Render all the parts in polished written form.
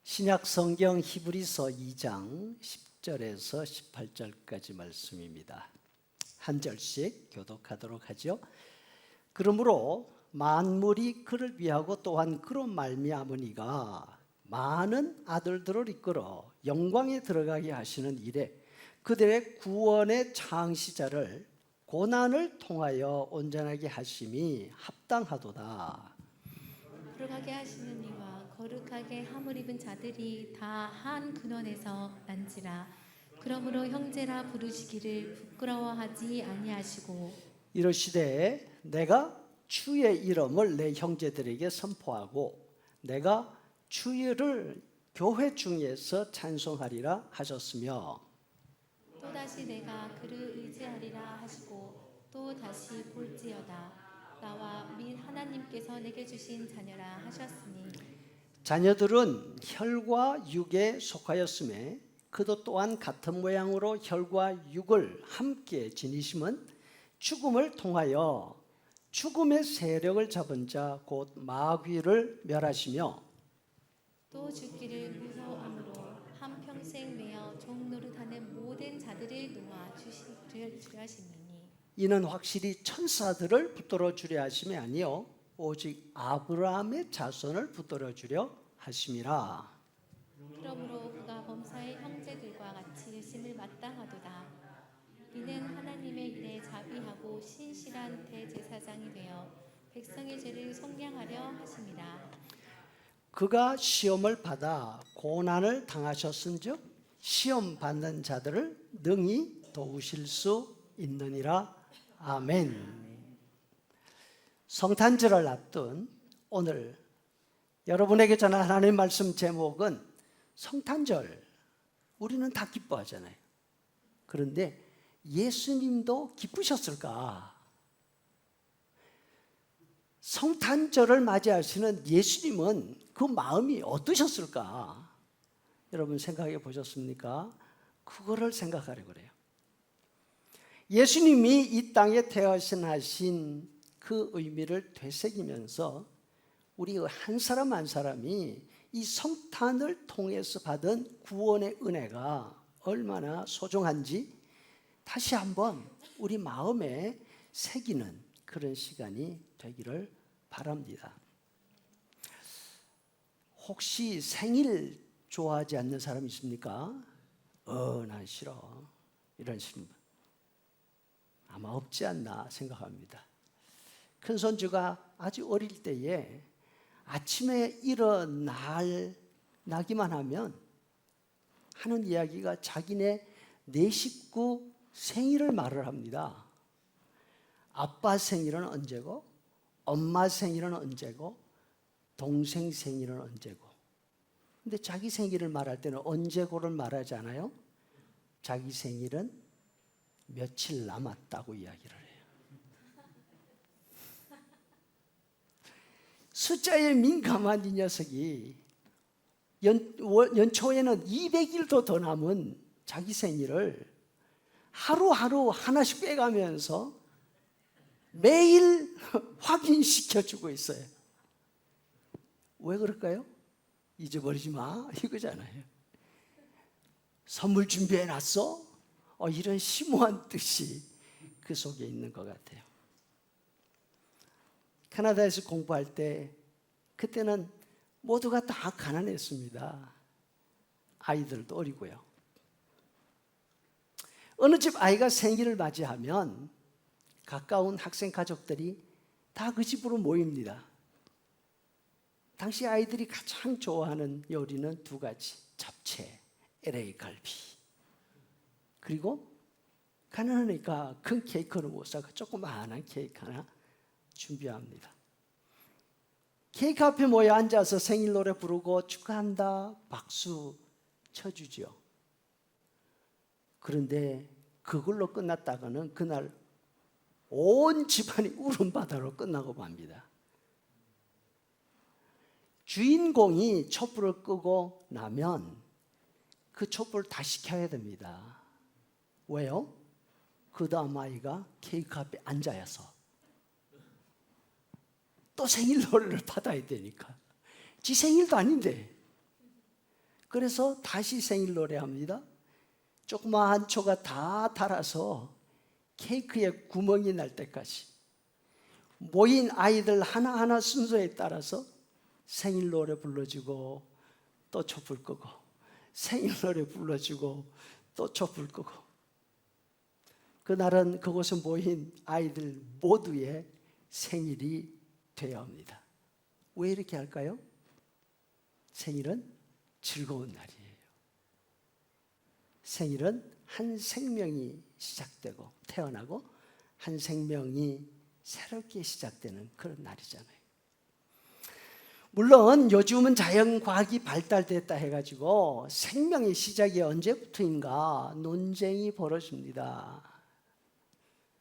신약 성경 히브리서 2장 10절에서 18절까지 말씀입니다. 한 절씩 교독하도록 하죠. 그러므로 만물이 그를 위하고 또한 그로 말미암으니가 많은 아들들을 이끌어 영광에 들어가게 하시는 일에 그들의 구원의 창시자를 고난을 통하여 온전하게 하심이 합당하도다. 들어가게 하시는 이와 거룩하게 함을 입은 자들이 다 한 근원에서 난지라. 그러므로 형제라 부르시기를 부끄러워하지 아니하시고 이르시되 내가 주의 이름을 내 형제들에게 선포하고 내가 주를 교회 중에서 찬송하리라 하셨으며 또다시 내가 그를 의지하리라 하시고 또 다시 볼지어다 나와 및 하나님께서 내게 주신 자녀라 하셨으니 자녀들은 혈과 육에 속하였음에 그도 또한 같은 모양으로 혈과 육을 함께 지니심은 죽음을 통하여 죽음의 세력을 잡은 자 곧 마귀를 멸하시며 또 죽기를 무서워함으로 한평생 매어 종 노릇하는 모든 자들을 놓아 주려 하심이니 이는 확실히 천사들을 붙들어 주려 하심이 아니요 오직 아브라함의 자손을 붙들어 주려 하심이라. 그러므로 그가 범사의 형제들과 같이 의심을 마땅하도다. 이는 하나님의 일에 자비하고 신실한 대제사장이 되어 백성의 죄를 속량하려 하심이라. 그가 시험을 받아 고난을 당하셨은즉 시험 받는 자들을 능히 도우실 수 있느니라. 아멘. 성탄절을 앞둔 오늘 여러분에게 전한 하나님의 말씀 제목은 성탄절. 우리는 다 기뻐하잖아요. 그런데 예수님도 기쁘셨을까? 성탄절을 맞이하시는 예수님은 그 마음이 어떠셨을까? 여러분 생각해 보셨습니까? 그거를 생각하려고 그래요. 예수님이 이 땅에 태어나신 그 의미를 되새기면서 우리 한 사람 한 사람이 이 성탄을 통해서 받은 구원의 은혜가 얼마나 소중한지 다시 한번 우리 마음에 새기는 그런 시간이 되기를 바랍니다. 혹시 생일 좋아하지 않는 사람 있습니까? 난 싫어. 이런 분 아마 없지 않나 생각합니다. 큰 손주가 아주 어릴 때에 아침에 일어나기만 하면 하는 이야기가 자기네 네 식구 생일을 말을 합니다. 아빠 생일은 언제고, 엄마 생일은 언제고, 동생 생일은 언제고. 근데 자기 생일을 말할 때는 언제고를 말하지 않아요? 자기 생일은 며칠 남았다고 이야기를 해요. 숫자에 민감한 이 녀석이 연초에는 200일도 더 남은 자기 생일을 하루하루 하나씩 빼가면서 매일 확인시켜주고 있어요. 왜 그럴까요? 잊어버리지 마 이거잖아요. 선물 준비해놨어? 이런 심오한 뜻이 그 속에 있는 것 같아요. 캐나다에서 공부할 때 그때는 모두가 다 가난했습니다. 아이들도 어리고요. 어느 집 아이가 생일을 맞이하면 가까운 학생 가족들이 다 그 집으로 모입니다. 당시 아이들이 가장 좋아하는 요리는 두 가지. 잡채, LA 갈비. 그리고 가난하니까 큰 케이크는 못 사고 조그마한 케이크 하나 준비합니다. 케이크 앞에 모여 앉아서 생일 노래 부르고 축하한다 박수 쳐주죠. 그런데 그걸로 끝났다가는 그날 온 집안이 울음바다로 끝나고 맙니다. 주인공이 촛불을 끄고 나면 그 촛불을 다시 켜야 됩니다. 왜요? 그 다음 아이가 케이크 앞에 앉아서 또 생일 노래를 받아야 되니까. 지 생일도 아닌데 그래서 다시 생일 노래합니다. 조그마한 초가 다 닳아서 케이크에 구멍이 날 때까지 모인 아이들 하나하나 순서에 따라서 생일 노래 불러주고 또 촛불 끄고, 생일 노래 불러주고 또 촛불 끄고. 그날은 그곳에 모인 아이들 모두의 생일이 되어야 합니다. 왜 이렇게 할까요? 생일은 즐거운 날이에요. 생일은 한 생명이 시작되고 태어나고 한 생명이 새롭게 시작되는 그런 날이잖아요. 물론 요즘은 자연과학이 발달됐다 해가지고 생명의 시작이 언제부터인가 논쟁이 벌어집니다.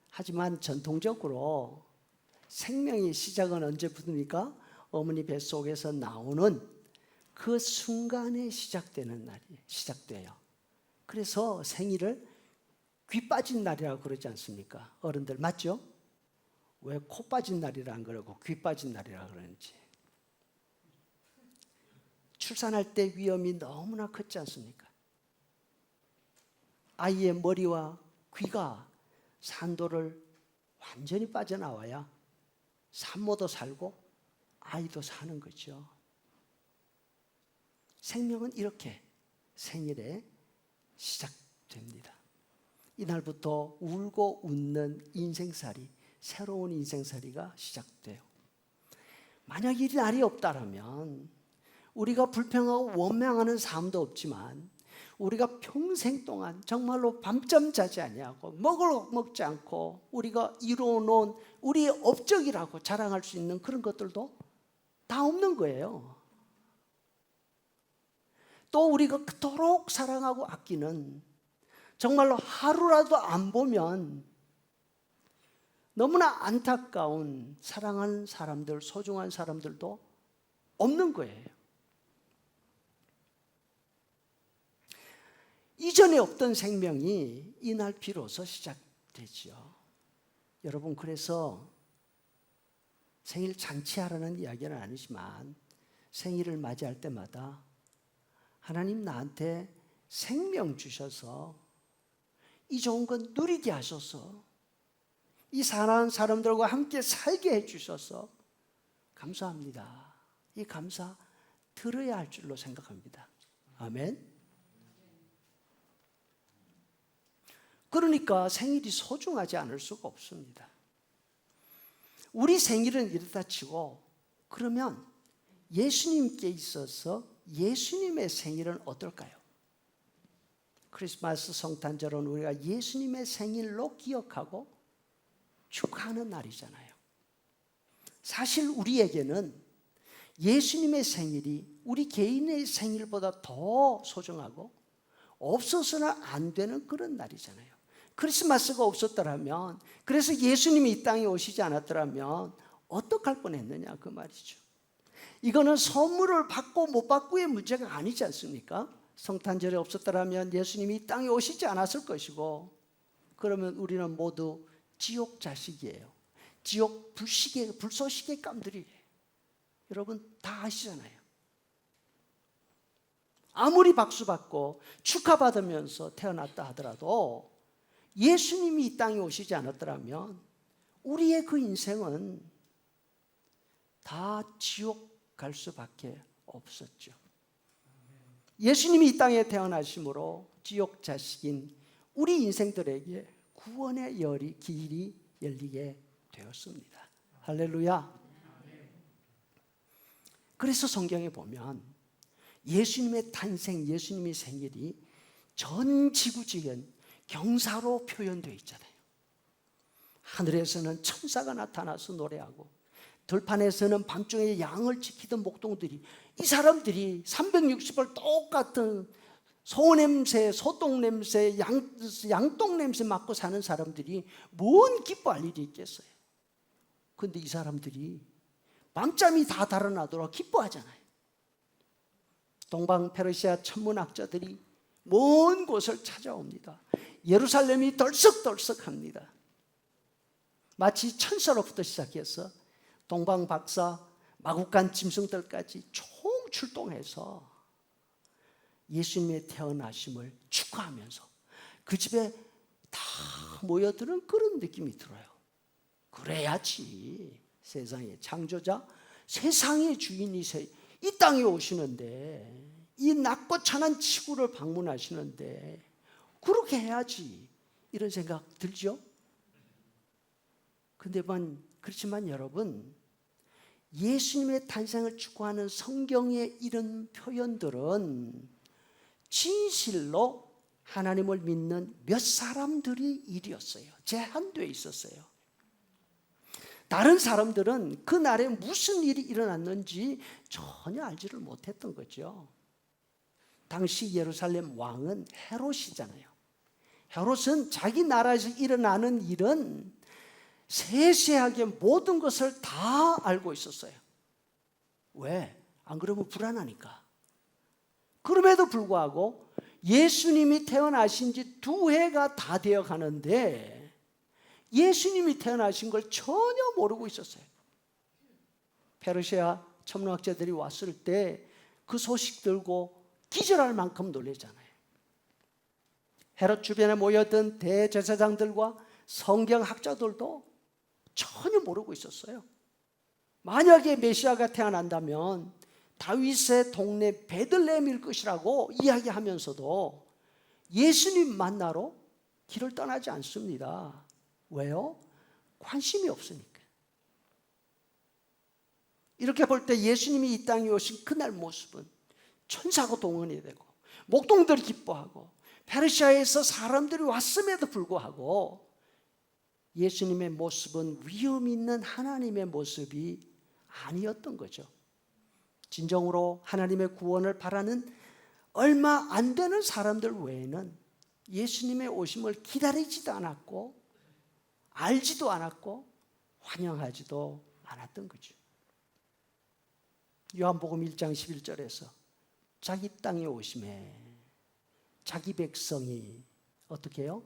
하지만 전통적으로 생명의 시작은 언제부터입니까? 어머니 뱃속에서 나오는 그 순간에 시작돼요. 그래서 생일을 귀 빠진 날이라고 그러지 않습니까? 어른들 맞죠? 왜 코 빠진 날이라 안 그러고 귀 빠진 날이라 그러는지. 출산할 때 위험이 너무나 컸지 않습니까? 아이의 머리와 귀가 산도를 완전히 빠져나와야 산모도 살고 아이도 사는 거죠. 생명은 이렇게 생일에 시작됩니다. 이날부터 울고 웃는 인생살이, 새로운 인생살이가 시작돼요. 만약 이 날이 없다면 우리가 불평하고 원망하는 삶도 없지만 우리가 평생 동안 정말로 밤잠 자지 아니하고 먹지 않고 우리가 이루어놓은 우리의 업적이라고 자랑할 수 있는 그런 것들도 다 없는 거예요. 또 우리가 그토록 사랑하고 아끼는, 정말로 하루라도 안 보면 너무나 안타까운 사랑하는 사람들, 소중한 사람들도 없는 거예요. 이전에 없던 생명이 이날 비로소 시작되죠. 여러분, 그래서 생일 잔치하라는 이야기는 아니지만 생일을 맞이할 때마다 하나님 나한테 생명 주셔서 이 좋은 건 누리게 하셔서 이 사랑하는 사람들과 함께 살게 해주셔서 감사합니다. 이 감사 들어야 할 줄로 생각합니다. 아멘. 그러니까 생일이 소중하지 않을 수가 없습니다. 우리 생일은 이렇다 치고, 그러면 예수님께 있어서 예수님의 생일은 어떨까요? 크리스마스 성탄절은 우리가 예수님의 생일로 기억하고 축하하는 날이잖아요. 사실 우리에게는 예수님의 생일이 우리 개인의 생일보다 더 소중하고 없어서는 안 되는 그런 날이잖아요. 크리스마스가 없었더라면, 그래서 예수님이 이 땅에 오시지 않았더라면 어떡할 뻔했느냐 그 말이죠. 이거는 선물을 받고 못 받고의 문제가 아니지 않습니까? 성탄절이 없었더라면 예수님이 이 땅에 오시지 않았을 것이고, 그러면 우리는 모두 지옥 자식이에요. 지옥 불쏘시개 깜들이에요. 여러분 다 아시잖아요. 아무리 박수 받고 축하받으면서 태어났다 하더라도 예수님이 이 땅에 오시지 않았더라면 우리의 그 인생은 다 지옥 갈 수밖에 없었죠. 예수님이 이 땅에 태어나심으로 지옥 자식인 우리 인생들에게 구원의 길이 열리게 되었습니다. 할렐루야. 그래서 성경에 보면 예수님의 탄생, 예수님의 생일이 전 지구지연 경사로 표현되어 있잖아요. 하늘에서는 천사가 나타나서 노래하고, 들판에서는 밤중에 양을 지키던 목동들이, 이 사람들이 360을 똑같은 소냄새, 소똥냄새, 양똥냄새 맡고 사는 사람들이 뭔 기뻐할 일이 있겠어요. 그런데 이 사람들이 밤잠이 다 달아나도록 기뻐하잖아요. 동방 페르시아 천문학자들이 먼 곳을 찾아옵니다. 예루살렘이 덜썩덜썩합니다. 마치 천사로부터 시작해서 동방 박사, 마국간 짐승들까지 총 출동해서 예수님의 태어나심을 축하하면서 그 집에 다 모여드는 그런 느낌이 들어요. 그래야지 세상의 창조자, 세상의 주인이 이 땅에 오시는데, 이 낮고 찬한 지구를 방문하시는데 그렇게 해야지, 이런 생각 들죠? 그렇지만 여러분, 예수님의 탄생을 축구하는 성경의 이런 표현들은 진실로 하나님을 믿는 몇 사람들이 일이었어요. 제한되어 있었어요. 다른 사람들은 그날에 무슨 일이 일어났는지 전혀 알지를 못했던 거죠. 당시 예루살렘 왕은 헤롯이잖아요. 헤롯은 자기 나라에서 일어나는 일은 세세하게 모든 것을 다 알고 있었어요. 왜? 안 그러면 불안하니까. 그럼에도 불구하고 예수님이 태어나신 지 2해가 다 되어 가는데 예수님이 태어나신 걸 전혀 모르고 있었어요. 페르시아 천문학자들이 왔을 때 그 소식 들고 기절할 만큼 놀라잖아요. 헤롯 주변에 모여든 대제사장들과 성경학자들도 전혀 모르고 있었어요. 만약에 메시아가 태어난다면 다윗의 동네 베들레헴일 것이라고 이야기하면서도 예수님 만나러 길을 떠나지 않습니다. 왜요? 관심이 없으니까. 이렇게 볼 때 예수님이 이 땅에 오신 그날 모습은 천사가 동원이 되고 목동들이 기뻐하고 페르시아에서 사람들이 왔음에도 불구하고 예수님의 모습은 위험 있는 하나님의 모습이 아니었던 거죠. 진정으로 하나님의 구원을 바라는 얼마 안 되는 사람들 외에는 예수님의 오심을 기다리지도 않았고 알지도 않았고 환영하지도 않았던 거죠. 요한복음 1장 11절에서 자기 땅에 오심에 자기 백성이 어떻게 해요?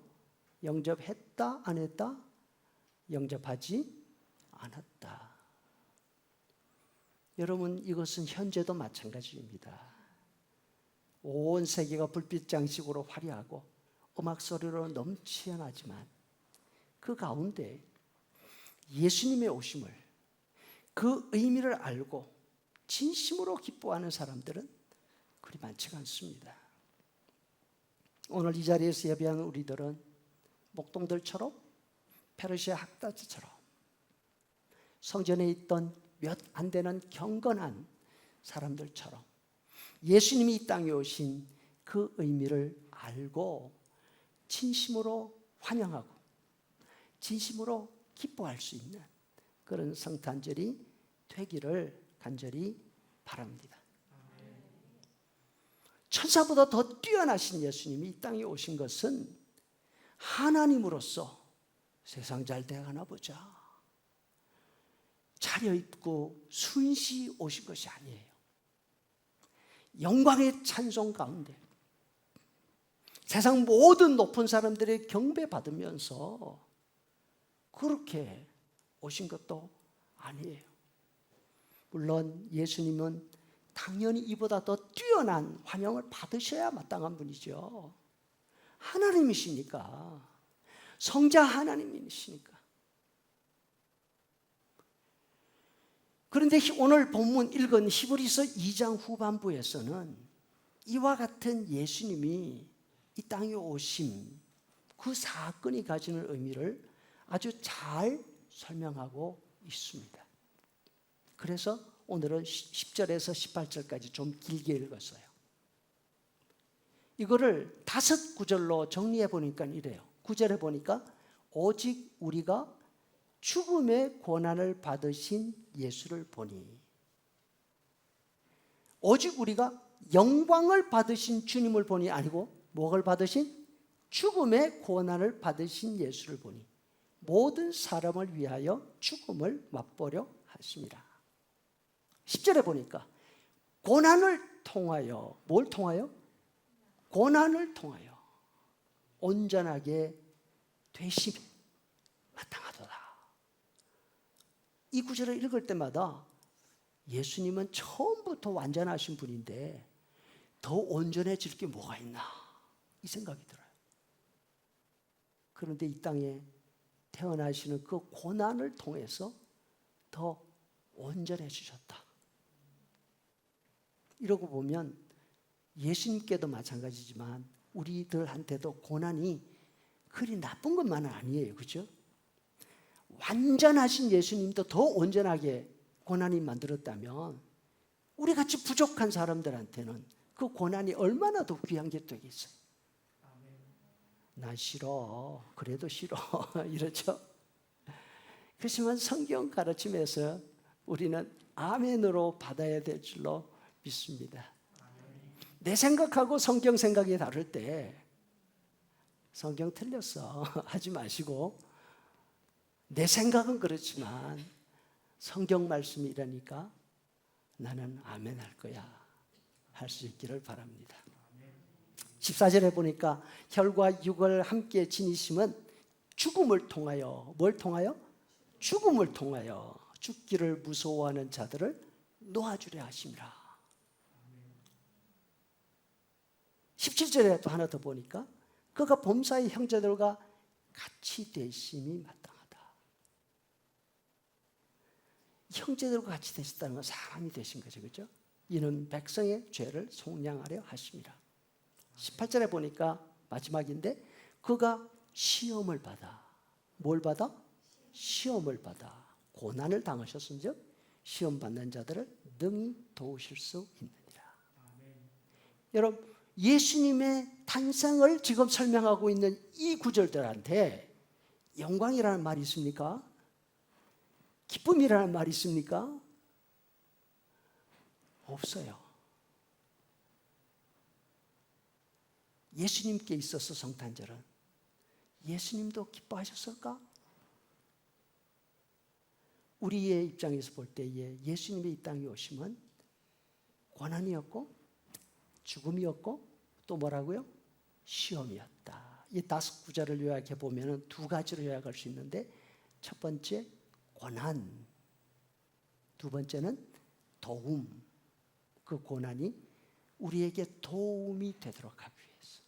영접했다? 안 했다? 영접하지 않았다. 여러분, 이것은 현재도 마찬가지입니다. 온 세계가 불빛 장식으로 화려하고 음악 소리로 넘치어나지만 그 가운데 예수님의 오심을, 그 의미를 알고 진심으로 기뻐하는 사람들은 그리 많지가 않습니다. 오늘 이 자리에서 예배하는 우리들은 목동들처럼 페르시아 학다처럼 성전에 있던 몇 안 되는 경건한 사람들처럼 예수님이 이 땅에 오신 그 의미를 알고 진심으로 환영하고 진심으로 기뻐할 수 있는 그런 성탄절이 되기를 간절히 바랍니다. 천사보다 더 뛰어나신 예수님이 이 땅에 오신 것은 하나님으로서 세상 잘 돼가나 보자, 차려입고 순시 오신 것이 아니에요. 영광의 찬송 가운데 세상 모든 높은 사람들의 경배받으면서 그렇게 오신 것도 아니에요. 물론 예수님은 당연히 이보다 더 뛰어난 환영을 받으셔야 마땅한 분이죠. 하나님이시니까, 성자 하나님이시니까. 그런데 오늘 본문 읽은 히브리서 2장 후반부에서는 이와 같은 예수님이 이 땅에 오심, 그 사건이 가지는 의미를 아주 잘 설명하고 있습니다. 그래서 오늘은 10절에서 18절까지 좀 길게 읽었어요. 이거를 5구절로 정리해 보니까 이래요. 9절에 보니까 오직 우리가 죽음의 고난을 받으신 예수를 보니, 오직 우리가 영광을 받으신 주님을 보니 아니고 무엇을 받으신? 죽음의 고난을 받으신 예수를 보니 모든 사람을 위하여 죽음을 맛보려 하십니다. 10절에 보니까 고난을 통하여, 뭘 통하여? 고난을 통하여 온전하게 되심이 마땅하도다. 이 구절을 읽을 때마다 예수님은 처음부터 완전하신 분인데 더 온전해질 게 뭐가 있나 이 생각이 들어요. 그런데 이 땅에 태어나시는 그 고난을 통해서 더 온전해지셨다. 이러고 보면 예수님께도 마찬가지지만 우리들한테도 고난이 그리 나쁜 것만은 아니에요. 그렇죠? 완전하신 예수님도 더 온전하게 고난이 만들었다면 우리같이 부족한 사람들한테는 그 고난이 얼마나 더 귀한 게 되겠어요. 난 싫어. 그래도 싫어. 이러죠. 그렇지만 성경 가르침에서 우리는 아멘으로 받아야 될 줄로 믿습니다. 내 생각하고 성경 생각이 다를 때 성경 틀렸어 하지 마시고, 내 생각은 그렇지만 성경 말씀이 이러니까 나는 아멘 할 거야 할 수 있기를 바랍니다. 14절에 보니까 혈과 육을 함께 지니심은 죽음을 통하여, 뭘 통하여? 죽음을 통하여 죽기를 무서워하는 자들을 놓아주려 하심이라. 17절에 또 하나 더 보니까 그가 범사의 형제들과 같이 되심이 마땅하다. 형제들과 같이 되셨다는 건 사람이 되신 거죠. 그렇죠? 이는 백성의 죄를 속량하려 하심이라. 18절에 보니까 마지막인데 그가 시험을 받아. 뭘 받아? 시험을 받아. 고난을 당하셨은즉 시험 받는 자들을 능히 도우실 수 있느니라. 여러분, 예수님의 탄생을 지금 설명하고 있는 이 구절들한테 영광이라는 말이 있습니까? 기쁨이라는 말이 있습니까? 없어요. 예수님께 있어서 성탄절은 예수님도 기뻐하셨을까? 우리의 입장에서 볼 때에 예수님의 이 땅에 오심은 고난이었고 죽음이었고 또 뭐라고요? 시험이었다. 이 5구절을 요약해 보면 두 가지로 요약할 수 있는데, 첫 번째 고난, 두 번째는 도움. 그 고난이 우리에게 도움이 되도록 하기 위해서.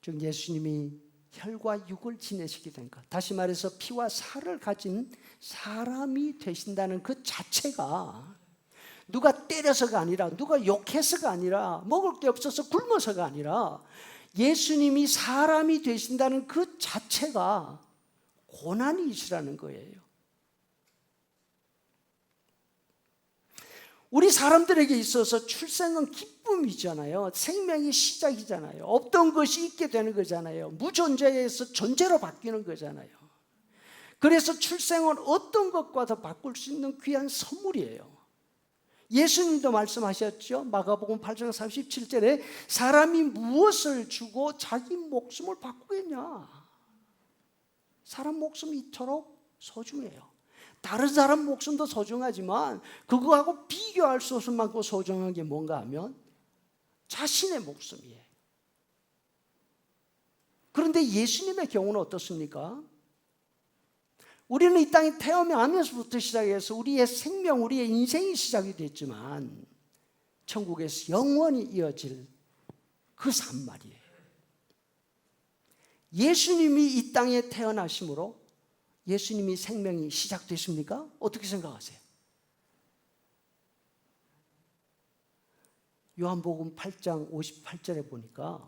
즉 예수님이 혈과 육을 지내시게 된 것, 다시 말해서 피와 살을 가진 사람이 되신다는 그 자체가 누가 때려서가 아니라, 누가 욕해서가 아니라, 먹을 게 없어서 굶어서가 아니라 예수님이 사람이 되신다는 그 자체가 고난이시라는 거예요. 우리 사람들에게 있어서 출생은 기쁨이잖아요. 생명의 시작이잖아요. 없던 것이 있게 되는 거잖아요. 무존재에서 존재로 바뀌는 거잖아요. 그래서 출생은 어떤 것과도 바꿀 수 있는 귀한 선물이에요. 예수님도 말씀하셨죠. 마가복음 8장 37절에 사람이 무엇을 주고 자기 목숨을 바꾸겠냐. 사람 목숨이 이토록 소중해요. 다른 사람 목숨도 소중하지만 그거하고 비교할 수 없을 만큼 소중한 게 뭔가 하면 자신의 목숨이에요. 그런데 예수님의 경우는 어떻습니까? 우리는 이 땅에 태어나면서부터 시작해서 우리의 생명, 우리의 인생이 시작이 됐지만 천국에서 영원히 이어질 그 삶 말이에요. 예수님이 이 땅에 태어나심으로 예수님이 생명이 시작됐습니까? 어떻게 생각하세요? 요한복음 8장 58절에 보니까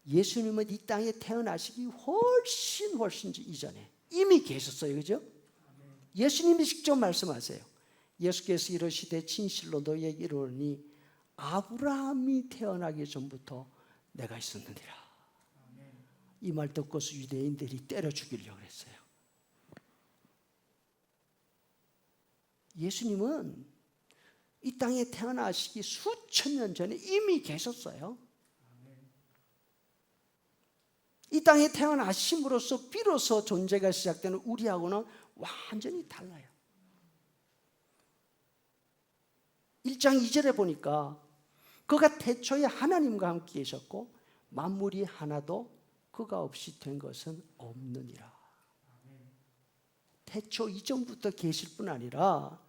예수님은 이 땅에 태어나시기 훨씬 이전에 이미 계셨어요. 그죠? 예수님이 직접 말씀하세요. 예수께서 이르시되 진실로 너희에게 이르노니 아브라함이 태어나기 전부터 내가 있었느니라. 이 말 듣고서 유대인들이 때려 죽이려고 했어요. 예수님은 이 땅에 태어나시기 수천 년 전에 이미 계셨어요. 이 땅에 태어나심으로써 비로소 존재가 시작되는 우리하고는 완전히 달라요. 1장 2절에 보니까 그가 태초에 하나님과 함께 계셨고 만물이 하나도 그가 없이 된 것은 없느니라. 태초 이전부터 계실 뿐 아니라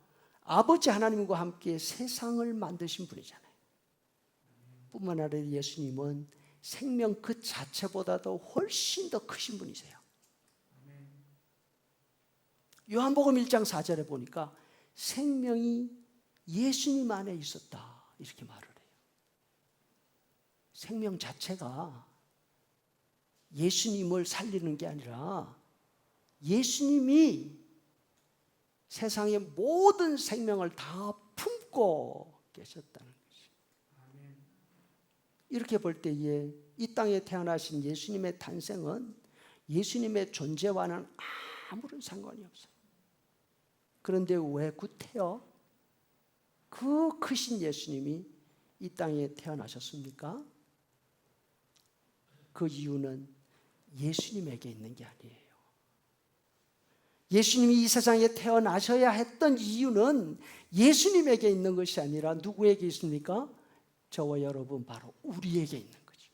아버지 하나님과 함께 세상을 만드신 분이잖아요. 뿐만 아니라 예수님은 생명 그 자체보다도 훨씬 더 크신 분이세요. 요한복음 1장 4절에 보니까 생명이 예수님 안에 있었다 이렇게 말을 해요. 생명 자체가 예수님을 살리는 게 아니라 예수님이 세상의 모든 생명을 다 품고 계셨다는 것이죠. 이렇게 볼 때에 이 땅에 태어나신 예수님의 탄생은 예수님의 존재와는 아무런 상관이 없어요. 그런데 왜 구태여 그 크신 예수님이 이 땅에 태어나셨습니까? 그 이유는 예수님에게 있는 게 아니에요. 예수님이 이 세상에 태어나셔야 했던 이유는 예수님에게 있는 것이 아니라 누구에게 있습니까? 저와 여러분 바로 우리에게 있는 거죠.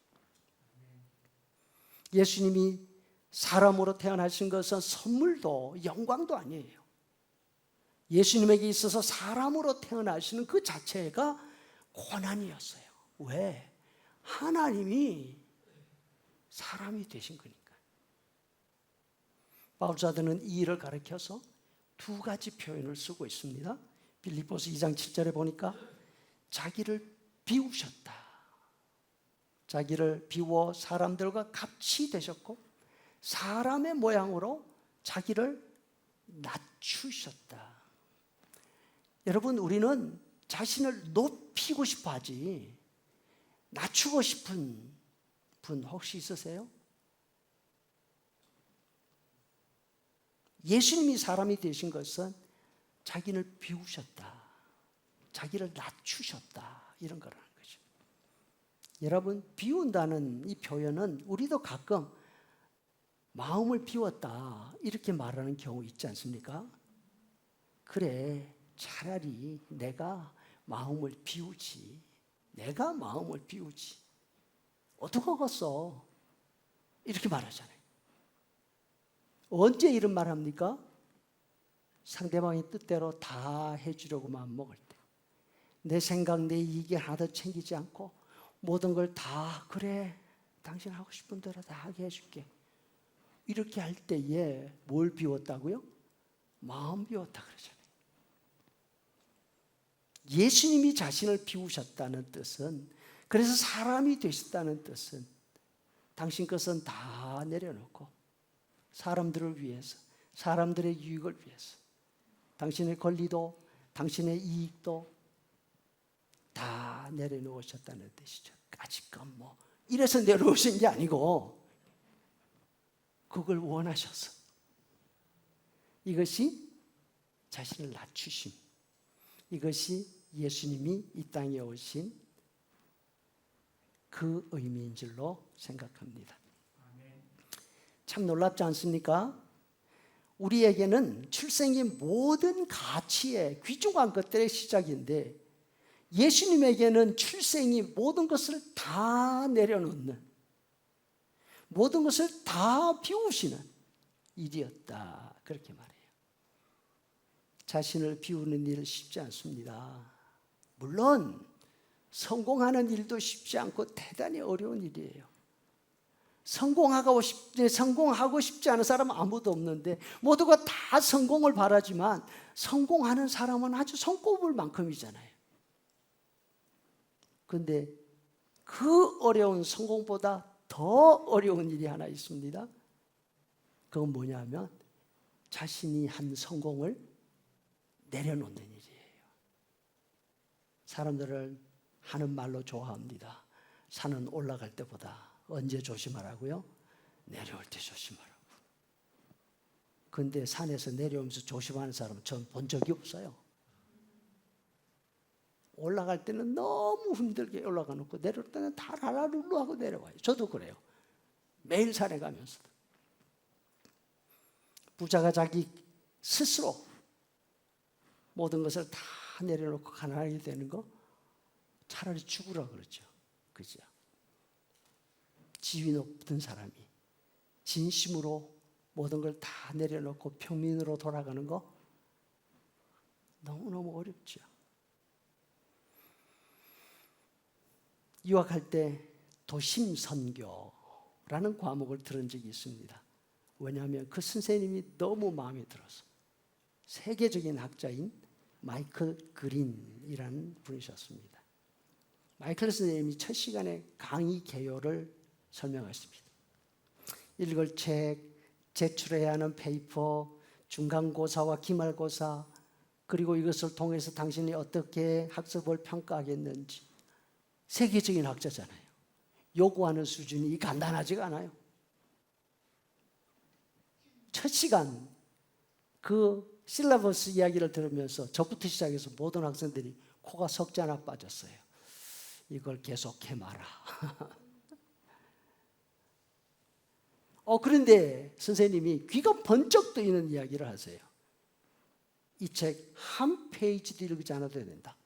예수님이 사람으로 태어나신 것은 선물도 영광도 아니에요. 예수님에게 있어서 사람으로 태어나시는 그 자체가 고난이었어요. 왜? 하나님이 사람이 되신 거니까. 바울사도는 이 일을 가리켜서 두 가지 표현을 쓰고 있습니다. 빌립보서 2장 7절에 보니까 자기를 비우셨다. 자기를 비워 사람들과 같이 되셨고 사람의 모양으로 자기를 낮추셨다. 여러분, 우리는 자신을 높이고 싶어 하지 낮추고 싶은 분 혹시 있으세요? 예수님이 사람이 되신 것은 자기를 비우셨다. 자기를 낮추셨다. 이런 거라는 거죠. 여러분, 비운다는 이 표현은 우리도 가끔 마음을 비웠다 이렇게 말하는 경우 있지 않습니까? 그래, 차라리 내가 마음을 비우지. 내가 마음을 비우지. 어떡하겠어? 이렇게 말하잖아요. 언제 이런 말 합니까? 상대방의 뜻대로 다 해주려고 마음 먹을 때. 내 생각, 내 이익에 하나도 챙기지 않고 모든 걸 다 그래, 당신 하고 싶은 대로 다 하게 해줄게. 이렇게 할 때에 뭘 비웠다고요? 마음 비웠다 그러잖아요. 예수님이 자신을 비우셨다는 뜻은, 그래서 사람이 되셨다는 뜻은 당신 것은 다 내려놓고 사람들을 위해서, 사람들의 유익을 위해서 당신의 권리도 당신의 이익도 다 내려놓으셨다는 뜻이죠. 까짓것 뭐 이래서 내려오신 게 아니고 그걸 원하셔서, 이것이 자신을 낮추심, 이것이 예수님이 이 땅에 오신 그 의미인 줄로 생각합니다. 참 놀랍지 않습니까? 우리에게는 출생이 모든 가치의 귀중한 것들의 시작인데 예수님에게는 출생이 모든 것을 다 내려놓는, 모든 것을 다 비우시는 일이었다. 그렇게 말해요. 자신을 비우는 일은 쉽지 않습니다. 물론 성공하는 일도 쉽지 않고 대단히 어려운 일이에요. 성공하고 싶지 않은 사람은 아무도 없는데 모두가 다 성공을 바라지만 성공하는 사람은 아주 손꼽을 만큼이잖아요. 그런데 그 어려운 성공보다 더 어려운 일이 하나 있습니다. 그건 뭐냐면 자신이 한 성공을 내려놓는 일이에요. 사람들을 하는 말로 좋아합니다. 산은 올라갈 때보다 언제 조심하라고요? 내려올 때 조심하라고. 그런데 산에서 내려오면서 조심하는 사람은 전 본 적이 없어요. 올라갈 때는 너무 힘들게 올라가 놓고 내려올 때는 다 라라룰루 하고 내려와요. 저도 그래요. 매일 산에 가면서도. 부자가 자기 스스로 모든 것을 다 내려놓고 가난하게 되는 거 차라리 죽으라 그러죠. 그죠? 지위 높은 사람이 진심으로 모든 걸 다 내려놓고 평민으로 돌아가는 거 너무너무 어렵죠. 유학할 때 도심선교라는 과목을 들은 적이 있습니다. 왜냐하면 그 선생님이 너무 마음에 들어서. 세계적인 학자인 마이클 그린이라는 분이셨습니다. 마이클 선생님이 첫 시간에 강의 개요를 설명했습니다. 읽을 책, 제출해야 하는 페이퍼, 중간고사와 기말고사, 그리고 이것을 통해서 당신이 어떻게 학습을 평가하겠는지. 세계적인 학자잖아요. 요구하는 수준이 간단하지가 않아요. 첫 시간 그 실라버스 이야기를 들으면서 저부터 시작해서 모든 학생들이 코가 석자나 빠졌어요. 이걸 계속해 마라. 그런데 선생님이 귀가 번쩍 뜨이는 이야기를 하세요. 이 책 한 페이지도 읽지 않아도 된다.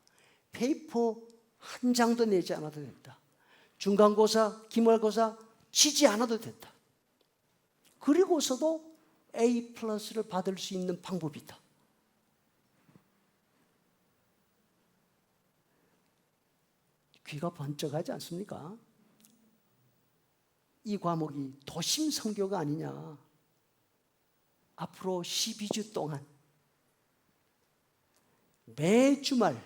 페이퍼 한 장도 내지 않아도 된다. 중간고사, 기말고사 치지 않아도 된다. 그리고서도 A 플러스를 받을 수 있는 방법이 있다. 귀가 번쩍하지 않습니까? 이 과목이 도심 선교가 아니냐. 앞으로 12주 동안 매 주말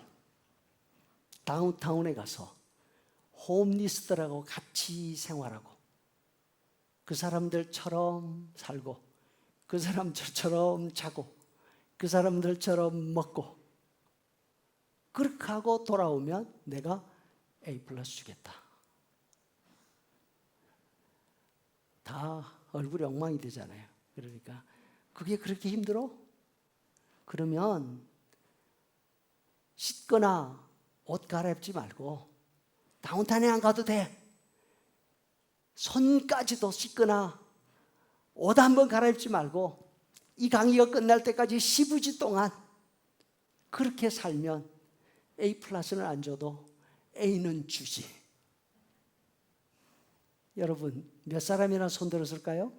다운타운에 가서 홈리스들하고 같이 생활하고 그 사람들처럼 살고 그 사람들처럼 자고 그 사람들처럼 먹고 그렇게 하고 돌아오면 내가 A 플러스 주겠다. 다 얼굴이 엉망이 되잖아요. 그러니까 그게 그렇게 힘들어? 그러면 씻거나 옷 갈아입지 말고 다운타운에 안 가도 돼. 손까지도 씻거나 옷 한번 갈아입지 말고 이 강의가 끝날 때까지 12주 동안 그렇게 살면 A 플러스는 안 줘도 A는 주지. 여러분 몇 사람이나 손들었을까요?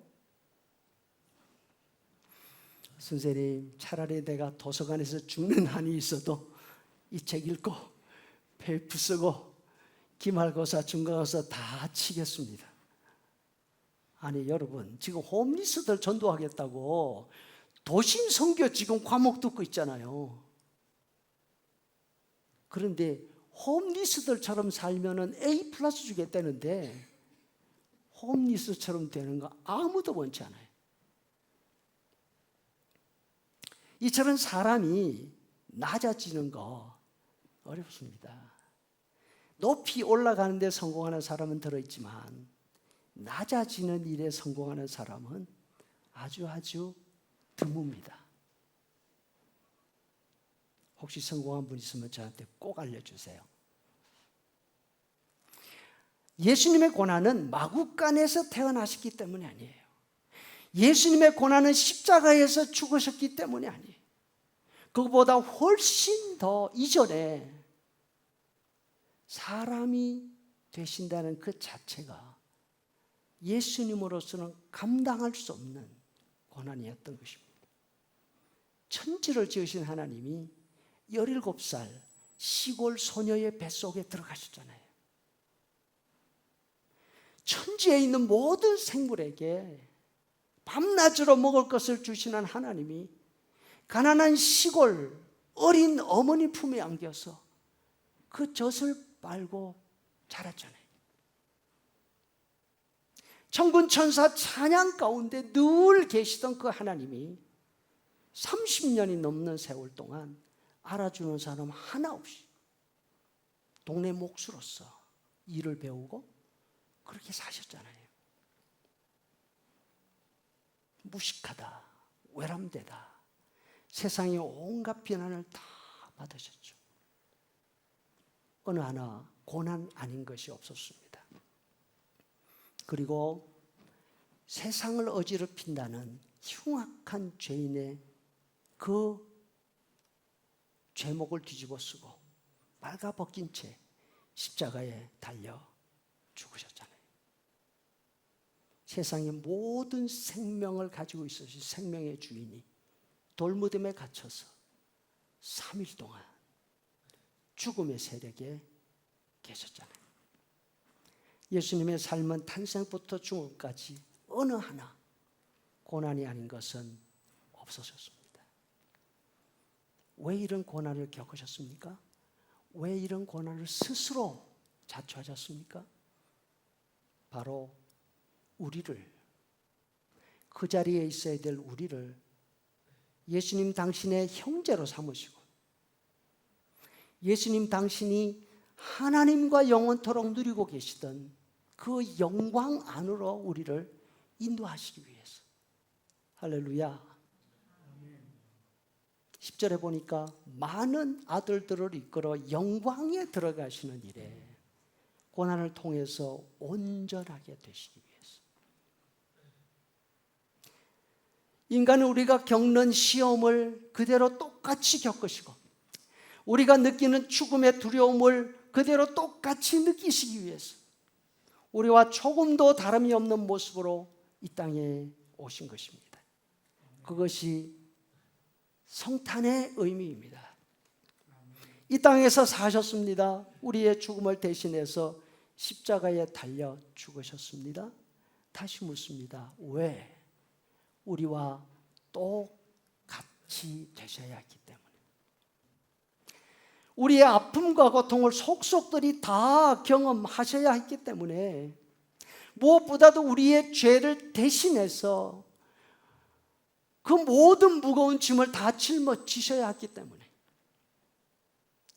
선생님 차라리 내가 도서관에서 죽는 한이 있어도 이 책 읽고 페이프 쓰고 기말고사 중간고사 다 치겠습니다. 아니 여러분 지금 홈리스들 전도하겠다고 도심 선교 지금 과목 듣고 있잖아요. 그런데 홈리스들처럼 살면은 A 플러스 주겠다는데 홈리스처럼 되는 거 아무도 원치 않아요. 이처럼 사람이 낮아지는 거 어렵습니다. 높이 올라가는 데 성공하는 사람은 들어있지만 낮아지는 일에 성공하는 사람은 아주 드뭅니다. 혹시 성공한 분 있으면 저한테 꼭 알려주세요. 예수님의 고난은 마구간에서 태어나셨기 때문이 아니에요. 예수님의 고난은 십자가에서 죽으셨기 때문이 아니에요. 그것보다 훨씬 더 이전에 사람이 되신다는 그 자체가 예수님으로서는 감당할 수 없는 고난이었던 것입니다. 천지를 지으신 하나님이 17살 시골 소녀의 뱃속에 들어가셨잖아요. 천지에 있는 모든 생물에게 밤낮으로 먹을 것을 주시는 하나님이 가난한 시골 어린 어머니 품에 안겨서 그 젖을 빨고 자랐잖아요. 천군 천사 찬양 가운데 늘 계시던 그 하나님이 30년이 넘는 세월 동안 알아주는 사람 하나 없이 동네 목수로서 일을 배우고 그렇게 사셨잖아요. 무식하다, 외람되다, 세상의 온갖 비난을 다 받으셨죠. 어느 하나 고난 아닌 것이 없었습니다. 그리고 세상을 어지럽힌다는 흉악한 죄인의 그 죄목을 뒤집어 쓰고 빨가벗긴 채 십자가에 달려 죽으셨잖아요. 세상의 모든 생명을 가지고 있으신 생명의 주인이 돌무덤에 갇혀서 3일 동안 죽음의 세력에 계셨잖아요. 예수님의 삶은 탄생부터 죽음까지 어느 하나 고난이 아닌 것은 없어졌습니다. 왜 이런 고난을 겪으셨습니까? 왜 이런 고난을 스스로 자초하셨습니까? 바로 우리를, 그 자리에 있어야 될 우리를 예수님 당신의 형제로 삼으시고, 예수님 당신이 하나님과 영원토록 누리고 계시던 그 영광 안으로 우리를 인도하시기 위해서. 할렐루야. 10절에 보니까 많은 아들들을 이끌어 영광에 들어가시는 일에 고난을 통해서 온전하게 되시기 위해서. 인간은 우리가 겪는 시험을 그대로 똑같이 겪으시고, 우리가 느끼는 죽음의 두려움을 그대로 똑같이 느끼시기 위해서 우리와 조금도 다름이 없는 모습으로 이 땅에 오신 것입니다. 그것이 성탄의 의미입니다. 이 땅에서 사셨습니다. 우리의 죽음을 대신해서 십자가에 달려 죽으셨습니다. 다시 묻습니다. 왜? 우리와 똑같이 되셔야 했기 때문에. 우리의 아픔과 고통을 속속들이 다 경험하셔야 했기 때문에, 무엇보다도 우리의 죄를 대신해서 그 모든 무거운 짐을 다 짊어지셔야 했기 때문에,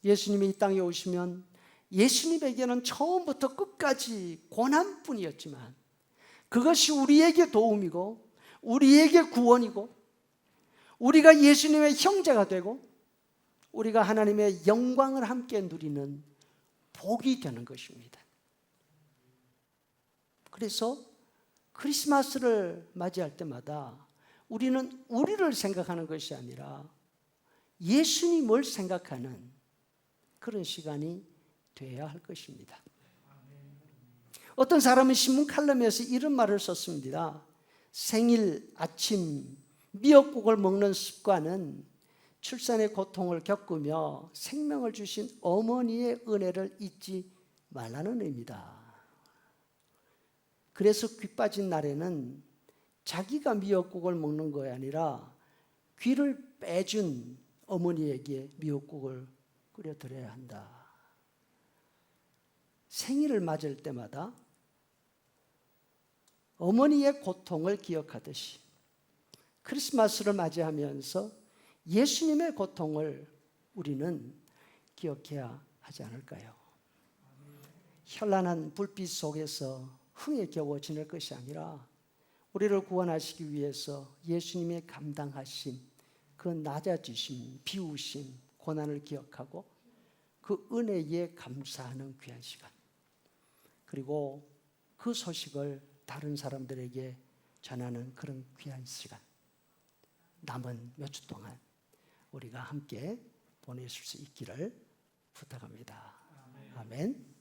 예수님이 이 땅에 오시면 예수님에게는 처음부터 끝까지 고난뿐이었지만 그것이 우리에게 도움이고 우리에게 구원이고, 우리가 예수님의 형제가 되고 우리가 하나님의 영광을 함께 누리는 복이 되는 것입니다. 그래서 크리스마스를 맞이할 때마다 우리는 우리를 생각하는 것이 아니라 예수님을 생각하는 그런 시간이 되어야 할 것입니다. 어떤 사람은 신문 칼럼에서 이런 말을 썼습니다. 생일 아침 미역국을 먹는 습관은 출산의 고통을 겪으며 생명을 주신 어머니의 은혜를 잊지 말라는 의미다. 그래서 귀 빠진 날에는 자기가 미역국을 먹는 것이 아니라 귀를 빼준 어머니에게 미역국을 끓여드려야 한다. 생일을 맞을 때마다 어머니의 고통을 기억하듯이 크리스마스를 맞이하면서 예수님의 고통을 우리는 기억해야 하지 않을까요? 현란한 불빛 속에서 흥에 겨워 지낼 것이 아니라 우리를 구원하시기 위해서 예수님의 감당하신 그 낮아지심, 비우심, 고난을 기억하고 그 은혜에 감사하는 귀한 시간, 그리고 그 소식을 다른 사람들에게 전하는 그런 귀한 시간, 남은 몇 주 동안 우리가 함께 보내실 수 있기를 부탁합니다. 아멘.